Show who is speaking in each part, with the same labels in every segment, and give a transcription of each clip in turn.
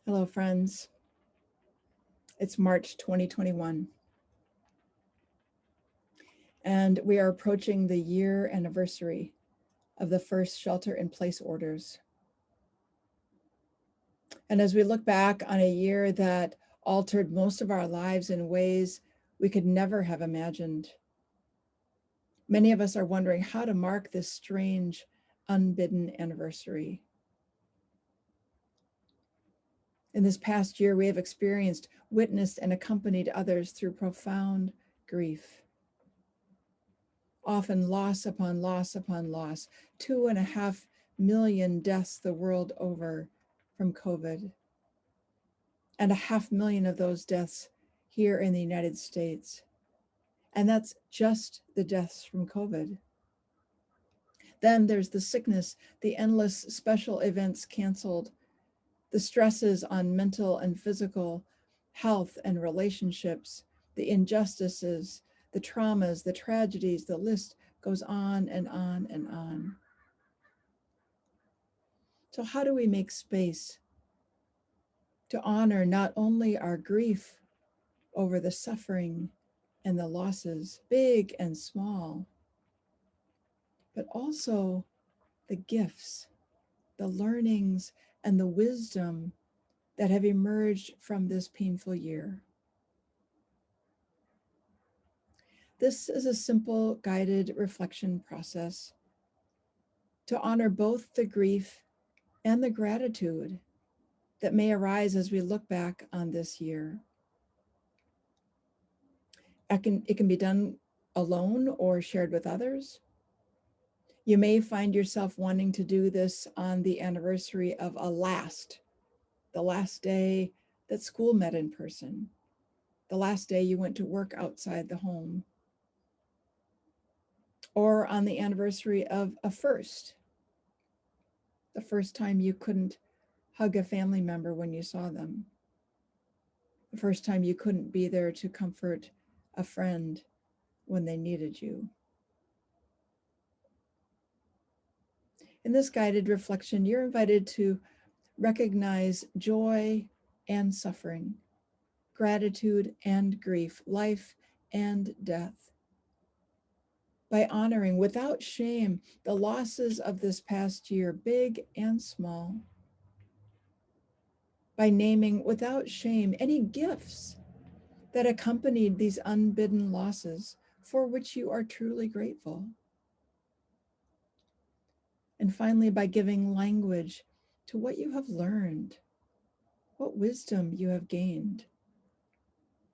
Speaker 1: Hello, friends. It's March 2021, and we are approaching the year anniversary of the first shelter-in-place orders. And as we look back on a year that altered most of our lives in ways we could never have imagined, many of us are wondering how to mark this strange, unbidden anniversary. In this past year, we have experienced, witnessed, and accompanied others through profound grief. Often loss upon loss upon loss, 2.5 million deaths the world over from COVID, and 500,000 of those deaths here in the United States. And that's just the deaths from COVID. Then there's the sickness, the endless special events canceled, the stresses on mental and physical health and relationships, the injustices, the traumas, the tragedies, the list goes on and on and on. So how do we make space to honor not only our grief over the suffering and the losses, big and small, but also the gifts, the learnings, and the wisdom that have emerged from this painful year? This is a simple guided reflection process to honor both the grief and the gratitude that may arise as we look back on this year. It can be done alone or shared with others. You may find yourself wanting to do this on the anniversary of the last day that school met in person, the last day you went to work outside the home, or on the anniversary of the first time you couldn't hug a family member when you saw them, the first time you couldn't be there to comfort a friend when they needed you. In this guided reflection, you're invited to recognize joy and suffering, gratitude and grief, life and death, by honoring without shame the losses of this past year, big and small, by naming without shame any gifts that accompanied these unbidden losses for which you are truly grateful. And finally, by giving language to what you have learned, what wisdom you have gained,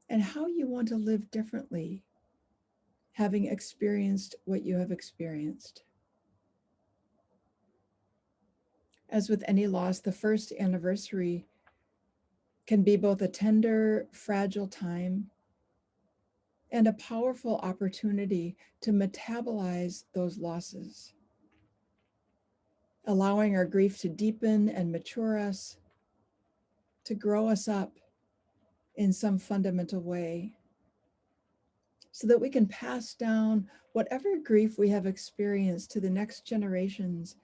Speaker 1: and how you want to live differently, having experienced what you have experienced. As with any loss, the first anniversary can be both a tender, fragile time and a powerful opportunity to metabolize those losses, allowing our grief to deepen and mature us, to grow us up in some fundamental way, so that we can pass down whatever grief we have experienced to the next generations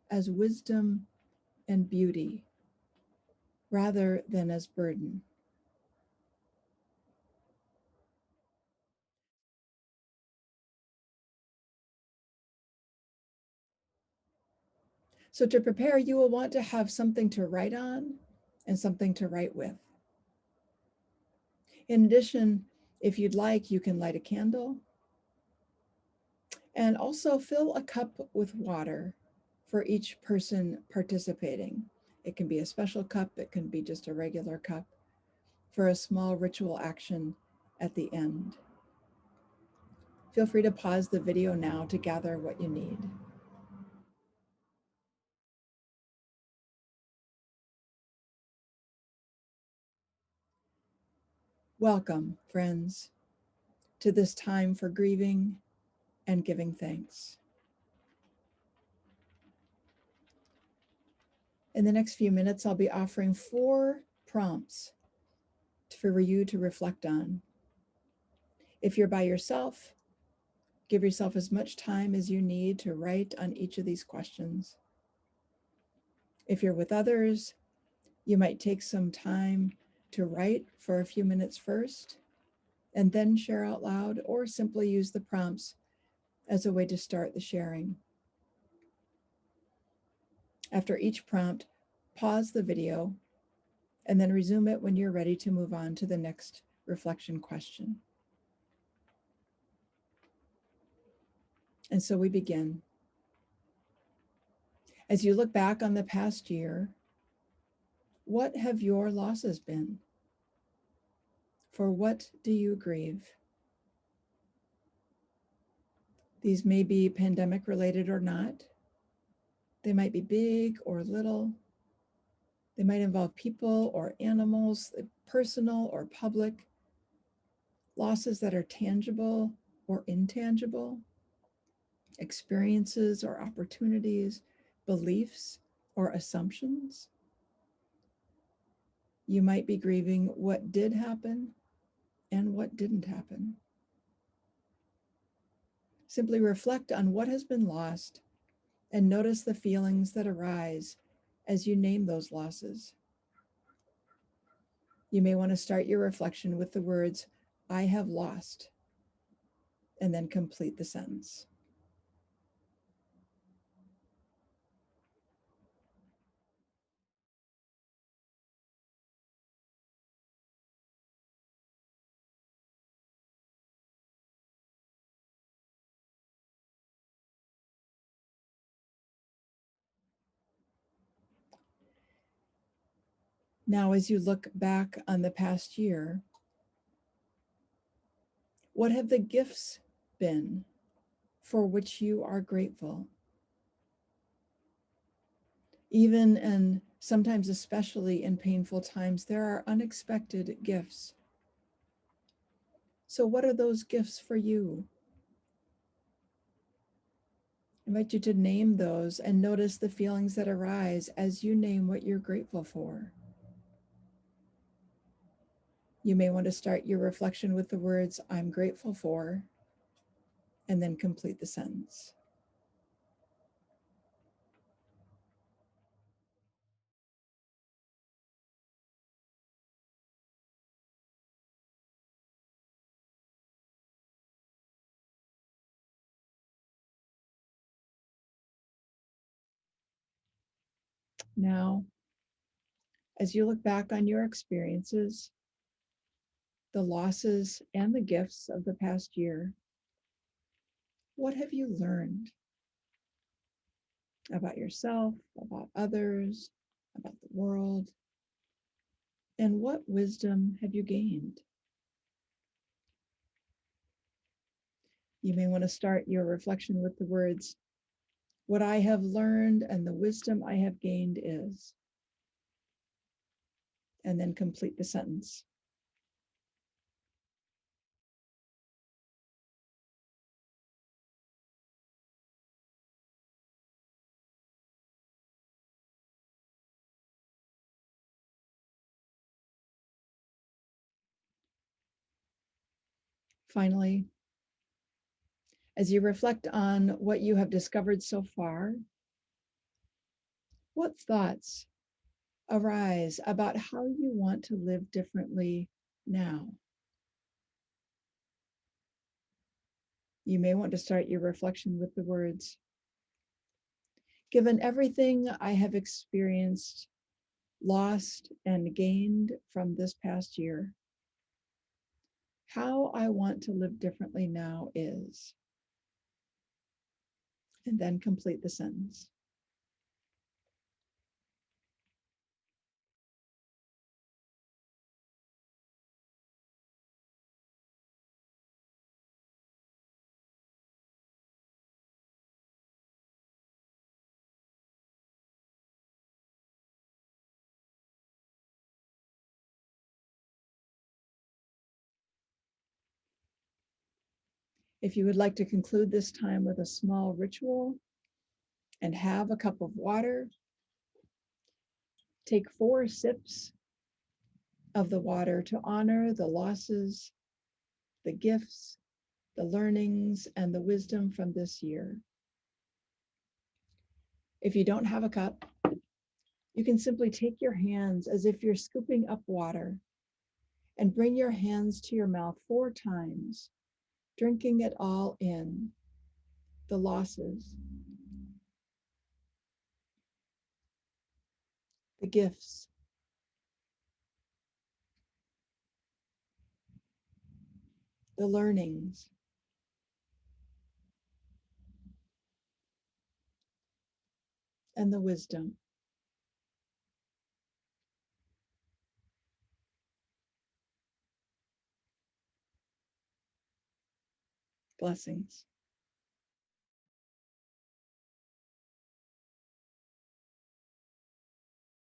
Speaker 1: as wisdom and beauty, rather than as burden. So to prepare, you will want to have something to write on and something to write with. In addition, if you'd like, you can light a candle and also fill a cup with water for each person participating. It can be a special cup, it can be just a regular cup, for a small ritual action at the end. Feel free to pause the video now to gather what you need. Welcome, friends, to this time for grieving and giving thanks. In the next few minutes, I'll be offering 4 prompts for you to reflect on. If you're by yourself, give yourself as much time as you need to write on each of these questions. If you're with others, You might take some time to write for a few minutes first, and then share out loud, or simply use the prompts as a way to start the sharing. After each prompt, pause the video and then resume it when you're ready to move on to the next reflection question. And so we begin. As you look back on the past year, what have your losses been? For what do you grieve? These may be pandemic related or not. They might be big or little. They might involve people or animals, personal or public. Losses that are tangible or intangible. Experiences or opportunities, beliefs or assumptions. You might be grieving what did happen and what didn't happen. Simply reflect on what has been lost and notice the feelings that arise as you name those losses. You may want to start your reflection with the words, I have lost, and then complete the sentence. Now, as you look back on the past year, what have the gifts been for which you are grateful? Even and sometimes especially in painful times, there are unexpected gifts. So what are those gifts for you? I invite you to name those and notice the feelings that arise as you name what you're grateful for. You may want to start your reflection with the words, I'm grateful for, and then complete the sentence. Now, as you look back on your experiences, the losses and the gifts of the past year, what have you learned about yourself, about others, about the world? And what wisdom have you gained? You may want to start your reflection with the words, what I have learned and the wisdom I have gained is, and then complete the sentence. Finally, as you reflect on what you have discovered so far, what thoughts arise about how you want to live differently now? You may want to start your reflection with the words, given everything I have experienced, lost, and gained from this past year, how I want to live differently now is, and then complete the sentence. If you would like to conclude this time with a small ritual and have a cup of water, take 4 sips of the water to honor the losses, the gifts, the learnings, and the wisdom from this year. If you don't have a cup, You can simply take your hands as if you're scooping up water and bring your hands to your mouth 4 times, drinking it all in, the losses, the gifts, the learnings, and the wisdom. Blessings.